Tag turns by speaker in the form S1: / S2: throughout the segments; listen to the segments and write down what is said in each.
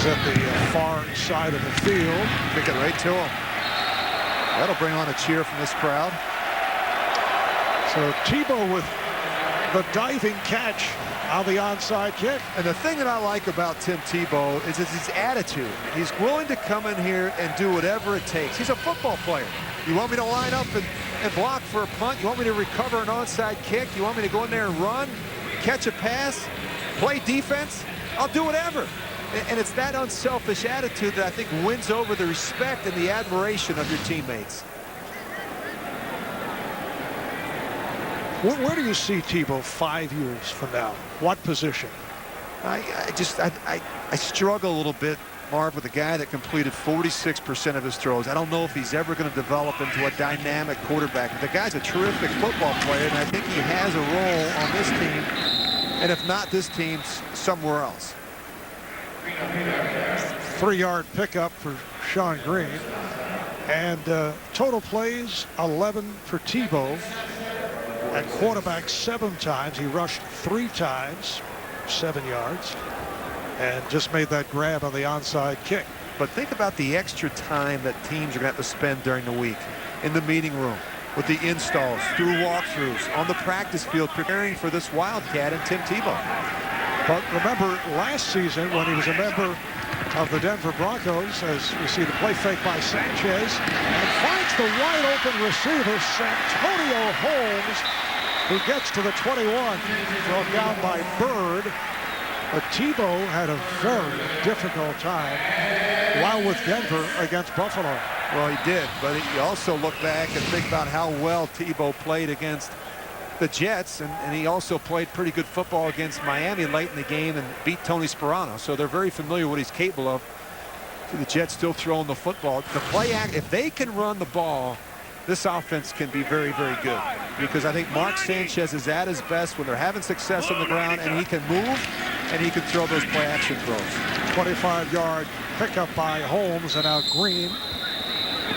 S1: He's at the far side of the field.
S2: Kick it right to him. That'll bring on a cheer from this crowd.
S1: So Tebow with the diving catch on the onside kick.
S2: And the thing that I like about Tim Tebow is his attitude. He's willing to come in here and do whatever it takes. He's a football player. You want me to line up and block for a punt? You want me to recover an onside kick? You want me to go in there and run, catch a pass, play defense? I'll do whatever. And it's that unselfish attitude that I think wins over the respect and the admiration of your teammates.
S1: Where do you see Tebow 5 years from now? What position?
S2: I struggle a little bit, Marv, with a guy that completed 46% of his throws. I don't know if he's ever going to develop into a dynamic quarterback. But the guy's a terrific football player, and I think he has a role on this team, and if not this team, somewhere else.
S1: 3-yard pickup for Sean Green. And total plays, 11 for Tebow. At quarterback 7 times. He rushed 3 times, 7 yards, and just made that grab on the onside kick.
S2: But think about the extra time that teams are going to have to spend during the week in the meeting room, with the installs, through walkthroughs, on the practice field, preparing for this Wildcat and Tim Tebow.
S1: But remember last season when he was a member of the Denver Broncos, as we see the play fake by Sanchez, and finds the wide open receiver, Santonio Holmes, who gets to the 21, thrown down by Bird. But Tebow had a very difficult time while with Denver against Buffalo.
S2: Well, he did, but you also look back and think about how well Tebow played against the Jets, and he also played pretty good football against Miami late in the game and beat Tony Sparano. So they're very familiar with what he's capable of. So the Jets still throwing the football. The play act, if they can run the ball, this offense can be very, very good. Because I think Mark Sanchez is at his best when they're having success on the ground, and he can move and he can throw those play action throws. 25-yard pickup by Holmes, and now Green.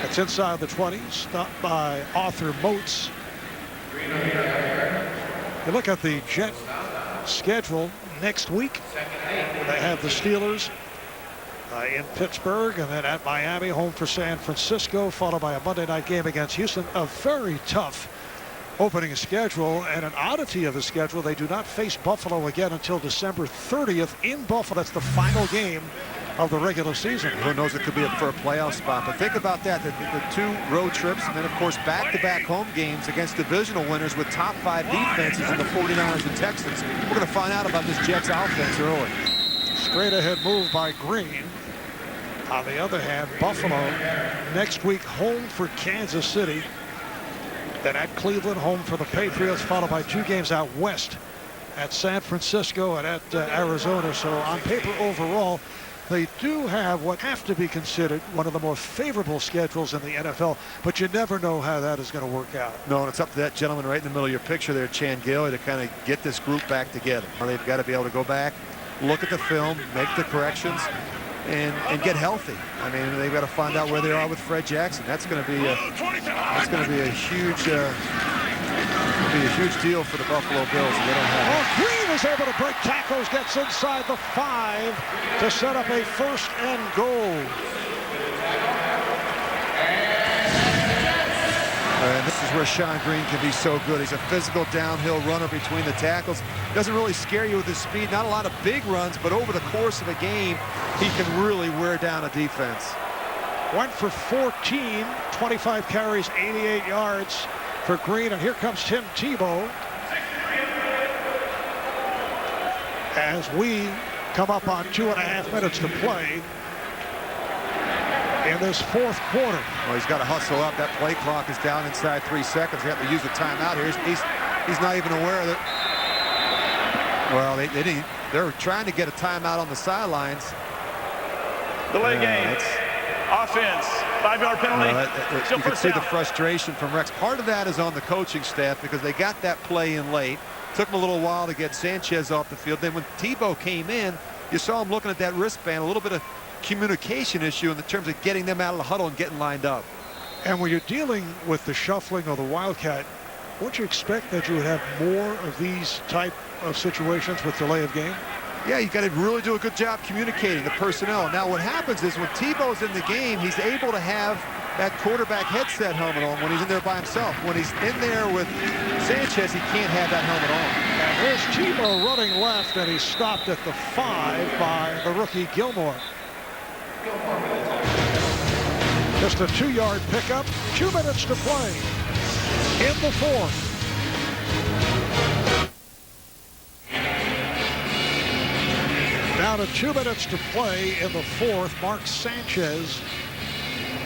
S2: It's inside the 20, stopped by Arthur Moats. You look at the Jet schedule next week. They have the Steelers in Pittsburgh, and then at Miami, home for San Francisco, followed by a Monday night game against Houston. A very tough opening schedule, and an oddity of the schedule. They do not face Buffalo again until December 30th in Buffalo. That's the final game of the regular season. Who knows, it could be for a playoff spot. But think about that, the 2 road trips, and then of course back-to-back home games against divisional winners with top 5 defenses in the 49ers and Texans. We're going to find out about this Jets offense early.
S1: Straight ahead move by Green. On the other hand, Buffalo next week home for Kansas City, then at Cleveland, home for the Patriots, followed by 2 games out west at San Francisco and at Arizona. So on paper overall, they do have what have to be considered one of the more favorable schedules in the NFL, but you never know how that is going to work out.
S2: No, and it's up to that gentleman right in the middle of your picture there, Chan Gailey, to kind of get this group back together. They've got to be able to go back, look at the film, make the corrections, and get healthy. I mean, they've got to find out where they are with Fred Jackson. That's going to be a huge deal for the Buffalo Bills. They don't have
S1: it. Green is able to break tackles, gets inside the 5 to set up a 1st and goal.
S2: And this is where Sean Green can be so good. He's a physical downhill runner between the tackles. Doesn't really scare you with his speed. Not a lot of big runs, but over the course of a game, he can really wear down a defense.
S1: Went for 14, 25 carries, 88 yards for Green, and here comes Tim Tebow as we come up on 2.5 minutes to play in this 4th quarter.
S2: Well, he's got to hustle up. That play clock is down inside 3 seconds. They have to use the timeout here. He's not even aware of it. Well, they're trying to get a timeout on the sidelines.
S3: Delay game. Offense. 5-yard penalty.
S2: You can see the frustration from Rex. Part of that is on the coaching staff because they got that play in late. Took them a little while to get Sanchez off the field. Then when Tebow came in, you saw him looking at that wristband, a little bit of communication issue in terms of getting them out of the huddle and getting lined up.
S1: And when you're dealing with the shuffling of the Wildcat, would you expect that you would have more of these type of situations with delay of game?
S4: Yeah, you got to really do a good job communicating the personnel. Now what happens is when Tebow's in the game, he's able to have that quarterback headset helmet on when he's in there by himself. When he's in there with Sanchez, he can't have that helmet on.
S1: And here's Tebow running left, and he's stopped at the 5 by the rookie Gilmore. Just a 2-yard pickup, 2 minutes to play in the 4th. Down to 2 minutes to play in the 4th. Mark Sanchez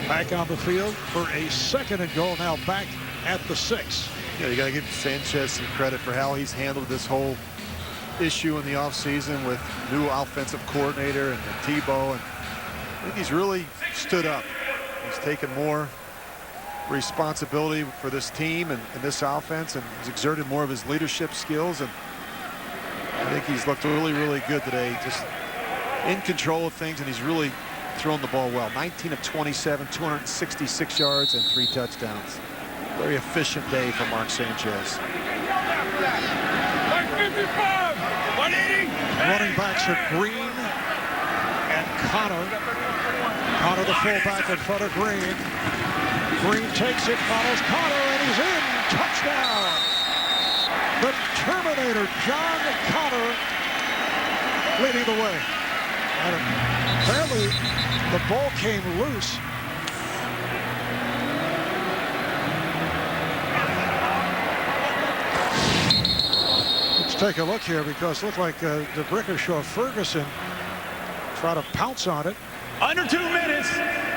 S1: back on the field for a 2nd and goal, now back at the 6.
S4: Yeah, you got to give Sanchez some credit for how he's handled this whole issue in the offseason with new offensive coordinator and Tebow. And I think he's really stood up. He's taken more responsibility for this team and this offense, and he's exerted more of his leadership skills. And I think he's looked really, really good today, just in control of things, and he's really thrown the ball well. 19 of 27, 266 yards and 3 touchdowns. Very efficient day for Mark Sanchez.
S1: Running backs are Green and Connor. Connor, the fullback, in front of Green. Green takes it, follows Connor, and he's in. Touchdown! The Terminator, John Connor, leading the way. And apparently, the ball came loose. Let's take a look here, because it looked like the Brickashaw Ferguson tried to pounce on it.
S3: Under 2 minutes.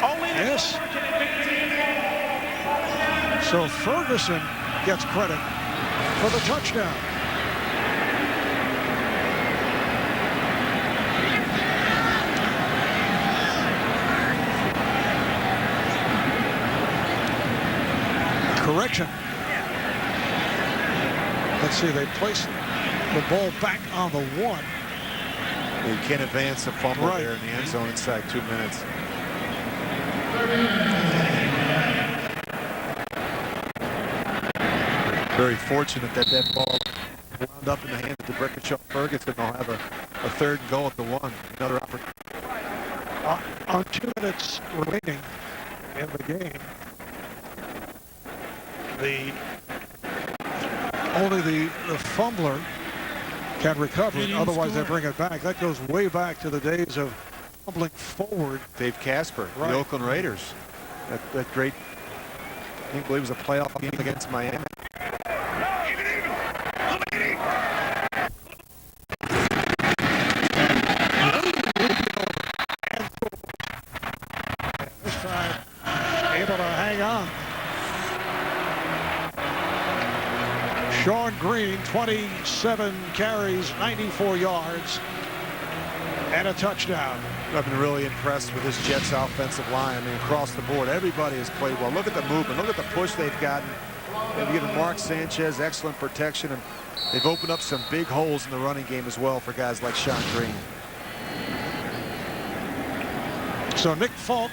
S3: Only
S1: Yes. So Ferguson gets credit for the touchdown. Correction. Let's see, they placed the ball back on the 1.
S4: You can't advance a fumble
S1: Right.
S4: there in the end zone inside 2 minutes. Very fortunate that that ball wound up in the hands of Brickashaw Ferguson. They'll have a 3rd and goal at the 1. Another opportunity.
S1: On 2 minutes remaining in the game, only the fumbler can recover it. Otherwise they bring it back. That goes way back to the days of fumbling forward.
S4: Dave Casper,
S1: Right.
S4: the Oakland Raiders. That great, I think, believe it was a playoff game against Miami.
S1: This time able to hang on. Sean Green, 27 carries, 94 yards, and a touchdown.
S4: I've been really impressed with this Jets offensive line. I mean, across the board, everybody has played well. Look at the movement. Look at the push they've gotten. They've given Mark Sanchez excellent protection, and they've opened up some big holes in the running game as well for guys like Sean Green.
S1: So Nick Falk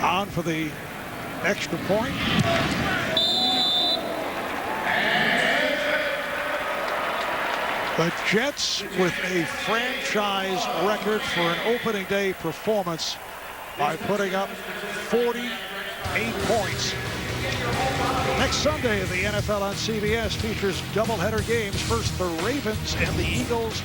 S1: on for the extra point. The Jets with a franchise record for an opening day performance by putting up 48 points. Next Sunday, the NFL on CBS features doubleheader games. First, the Ravens and the Eagles.